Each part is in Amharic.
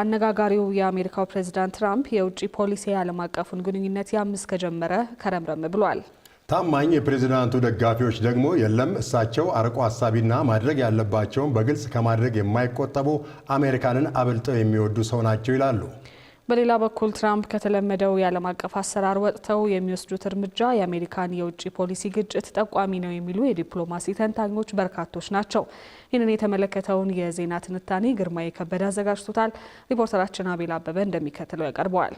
አነጋጋሪው የአሜሪካው ፕሬዝዳንት ትራምፕ የውጭ ፖሊሲ ዓለም አቀፉን ግንኙነት ያምስ ከጀመረ ከረምረም ብሏል። ታማኝ የፕሬዝዳንቱ ደጋፊዎች ደግሞ የለም እሳቸው አርቆ ሐሳቢና ማድረግ ያለባቸውን በግልጽ ከማድረግ የማይቆጠቡ አሜሪካንን አብልጠው የሚወዱ ሰው ናቸው ይላሉ። በሌላ በኩል ትራምፕ ከተለመደው የዓለም አቀፍ አሰራር ወጥተው የሚወስዱት እርምጃ የአሜሪካን የውጭ ፖሊሲ ግጭት ጠቋሚ ነው የሚሉ የዲፕሎማሲ ተንታኞች በርካቶች ናቸው። ይህንን የተመለከተውን የዜና ትንታኔ ግርማዬ ከበደ አዘጋጅቶታል። ሪፖርተራችን አቤል አበበ እንደሚከተለው ያቀርበዋል።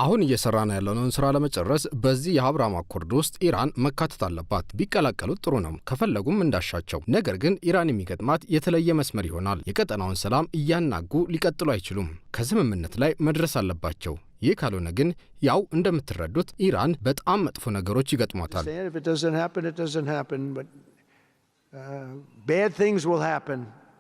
አሁን እየሰራን ያለውን ስራ ለመጨረስ በዚህ የአብርሃም አኮርድ ውስጥ ኢራን መካተት አለባት። ቢቀላቀሉት ጥሩ ነው፣ ከፈለጉም እንዳሻቸው። ነገር ግን ኢራን የሚገጥማት የተለየ መስመር ይሆናል። የቀጠናውን ሰላም እያናጉ ሊቀጥሉ አይችሉም። ከስምምነት ላይ መድረስ አለባቸው። ይህ ካልሆነ ግን ያው እንደምትረዱት ኢራን በጣም መጥፎ ነገሮች ይገጥሟታል።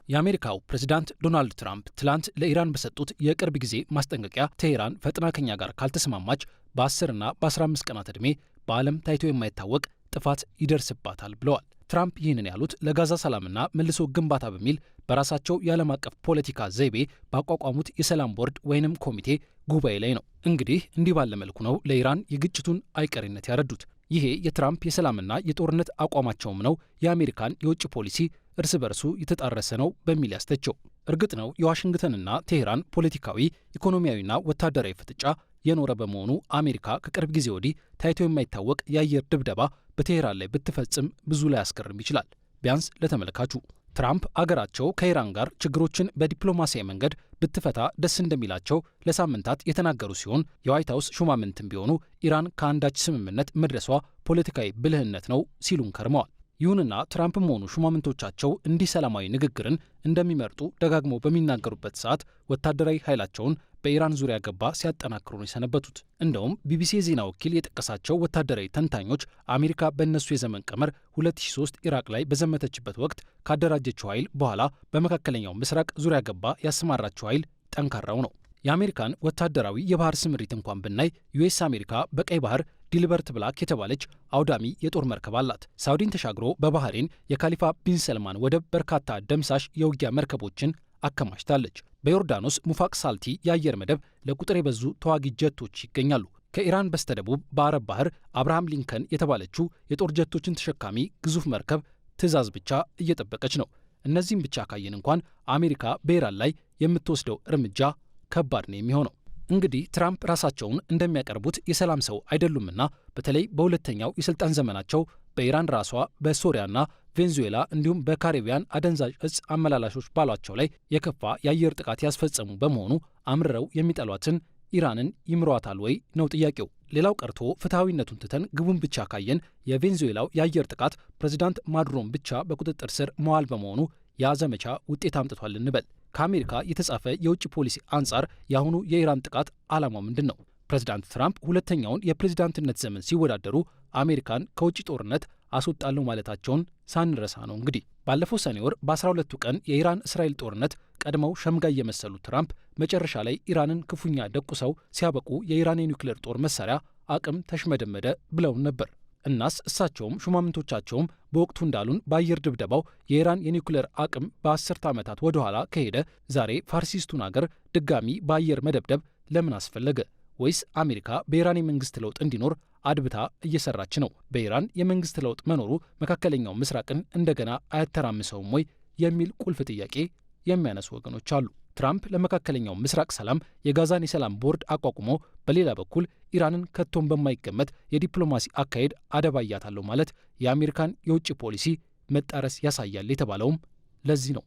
የአሜሪካው ፕሬዝዳንት ዶናልድ ትራምፕ ትላንት ለኢራን በሰጡት የቅርብ ጊዜ ማስጠንቀቂያ ቴሄራን ፈጥና ከኛ ጋር ካልተስማማች በ10 እና በ15 ቀናት ዕድሜ በዓለም ታይቶ የማይታወቅ ጥፋት ይደርስባታል ብለዋል። ትራምፕ ይህንን ያሉት ለጋዛ ሰላምና መልሶ ግንባታ በሚል በራሳቸው የዓለም አቀፍ ፖለቲካ ዘይቤ ባቋቋሙት የሰላም ቦርድ ወይንም ኮሚቴ ጉባኤ ላይ ነው። እንግዲህ እንዲህ ባለ መልኩ ነው ለኢራን የግጭቱን አይቀሬነት ያረዱት። ይሄ የትራምፕ የሰላምና የጦርነት አቋማቸውም ነው የአሜሪካን የውጭ ፖሊሲ እርስ በርሱ የተጣረሰ ነው በሚል ያስተቸው። እርግጥ ነው የዋሽንግተንና ቴሄራን ፖለቲካዊ፣ ኢኮኖሚያዊና ወታደራዊ ፍጥጫ የኖረ በመሆኑ አሜሪካ ከቅርብ ጊዜ ወዲህ ታይቶ የማይታወቅ የአየር ድብደባ በቴሄራን ላይ ብትፈጽም ብዙ ላይ ያስገርም ይችላል። ቢያንስ ለተመልካቹ ትራምፕ አገራቸው ከኢራን ጋር ችግሮችን በዲፕሎማሲያዊ መንገድ ብትፈታ ደስ እንደሚላቸው ለሳምንታት የተናገሩ ሲሆን የዋይት ሀውስ ሹማምንትም ቢሆኑ ኢራን ከአንዳች ስምምነት መድረሷ ፖለቲካዊ ብልህነት ነው ሲሉን ከርመዋል። ይሁንና ትራምፕም ሆኑ ሹማምንቶቻቸው እንዲህ ሰላማዊ ንግግርን እንደሚመርጡ ደጋግመው በሚናገሩበት ሰዓት ወታደራዊ ኃይላቸውን በኢራን ዙሪያ ገባ ሲያጠናክሩ ነው የሰነበቱት። እንደውም ቢቢሲ የዜና ወኪል የጠቀሳቸው ወታደራዊ ተንታኞች አሜሪካ በእነሱ የዘመን ቀመር 2003 ኢራቅ ላይ በዘመተችበት ወቅት ካደራጀችው ኃይል በኋላ በመካከለኛው ምስራቅ ዙሪያ ገባ ያሰማራችው ኃይል ጠንካራው ነው። የአሜሪካን ወታደራዊ የባህር ስምሪት እንኳን ብናይ ዩኤስ አሜሪካ በቀይ ባህር ዲልበርት ብላክ የተባለች አውዳሚ የጦር መርከብ አላት። ሳውዲን ተሻግሮ በባህሬን የካሊፋ ቢን ሰልማን ወደብ በርካታ ደምሳሽ የውጊያ መርከቦችን አከማችታለች። በዮርዳኖስ ሙፋቅ ሳልቲ የአየር መደብ ለቁጥር የበዙ ተዋጊ ጀቶች ይገኛሉ። ከኢራን በስተደቡብ በአረብ ባህር አብርሃም ሊንከን የተባለችው የጦር ጀቶችን ተሸካሚ ግዙፍ መርከብ ትዕዛዝ ብቻ እየጠበቀች ነው። እነዚህም ብቻ ካየን እንኳን አሜሪካ በኢራን ላይ የምትወስደው እርምጃ ከባድ ነው የሚሆነው። እንግዲህ ትራምፕ ራሳቸውን እንደሚያቀርቡት የሰላም ሰው አይደሉምና በተለይ በሁለተኛው የስልጣን ዘመናቸው በኢራን ራሷ በሶሪያና ቬንዙዌላ እንዲሁም በካሪቢያን አደንዛዥ እጽ አመላላሾች ባሏቸው ላይ የከፋ የአየር ጥቃት ያስፈጸሙ በመሆኑ አምርረው የሚጠሏትን ኢራንን ይምሯታል ወይ ነው ጥያቄው። ሌላው ቀርቶ ፍትሐዊነቱን ትተን ግቡን ብቻ ካየን የቬንዙዌላው የአየር ጥቃት ፕሬዝዳንት ማዱሮን ብቻ በቁጥጥር ስር መዋል በመሆኑ ያ ዘመቻ ውጤት አምጥቷል እንበል። ከአሜሪካ የተጻፈ የውጭ ፖሊሲ አንጻር የአሁኑ የኢራን ጥቃት ዓላማው ምንድን ነው? ፕሬዝዳንት ትራምፕ ሁለተኛውን የፕሬዝዳንትነት ዘመን ሲወዳደሩ አሜሪካን ከውጭ ጦርነት አስወጣለሁ ማለታቸውን ሳንረሳ ነው። እንግዲህ ባለፈው ሰኔ ወር በ12ቱ ቀን የኢራን እስራኤል ጦርነት ቀድመው ሸምጋይ የመሰሉ ትራምፕ መጨረሻ ላይ ኢራንን ክፉኛ ደቁሰው ሲያበቁ የኢራን የኒውክሌር ጦር መሳሪያ አቅም ተሽመደመደ ብለውን ነበር። እናስ እሳቸውም ሹማምንቶቻቸውም በወቅቱ እንዳሉን በአየር ድብደባው የኢራን የኒውክሌር አቅም በ10 ዓመታት ወደ ኋላ ከሄደ ዛሬ ፋርሲስቱን አገር ድጋሚ በአየር መደብደብ ለምን አስፈለገ? ወይስ አሜሪካ በኢራን የመንግስት ለውጥ እንዲኖር አድብታ እየሰራች ነው? በኢራን የመንግስት ለውጥ መኖሩ መካከለኛው ምስራቅን እንደገና አያተራምሰውም ወይ የሚል ቁልፍ ጥያቄ የሚያነሱ ወገኖች አሉ። ትራምፕ ለመካከለኛው ምስራቅ ሰላም የጋዛን የሰላም ቦርድ አቋቁሞ በሌላ በኩል ኢራንን ከቶም በማይገመት የዲፕሎማሲ አካሄድ አደባያታለሁ ማለት የአሜሪካን የውጭ ፖሊሲ መጣረስ ያሳያል የተባለውም ለዚህ ነው።